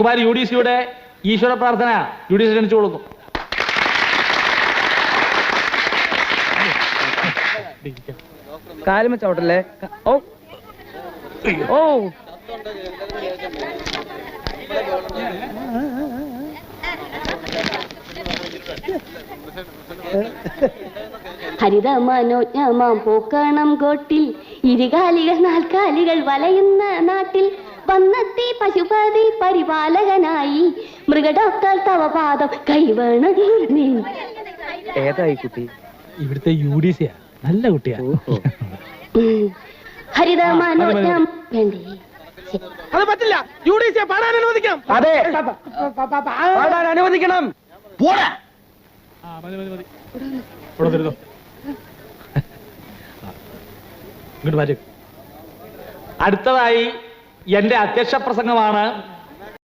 കുമാരി UDCയുടെ ഈശ്വര പ്രാർത്ഥന UDC ക്ഷണിച്ചു കൊടുക്കും. കാലുമ ചവിട്ടല്ലേ? ഓ ഓ ഹരിതമനോജ്ഞമാം പൂക്കണം കോട്ടിൽ ഇരുകാലികൾ നാൽക്കാലികൾ വലയുന്ന നാട്ടിൽ വന്നെത്തി പശുപതി പരിപാലകനായി മൃഗഡോക്ടർ തവ പാദം കൈവേണം. ഏതായി കുട്ടി? ഇവിടുത്തെ UDC നല്ല കുട്ടിയാ. ഹരിതമനോജ്ഞം വേണ്ടേ? അത് പറ്റില്ല. UDC പാടാൻ അനുവദിക്കണം. അതെ, പാടാൻ അനുവദിക്കണം. പോടാ. അടുത്തതായി എന്റെ അധ്യക്ഷ പ്രസംഗമാണ്.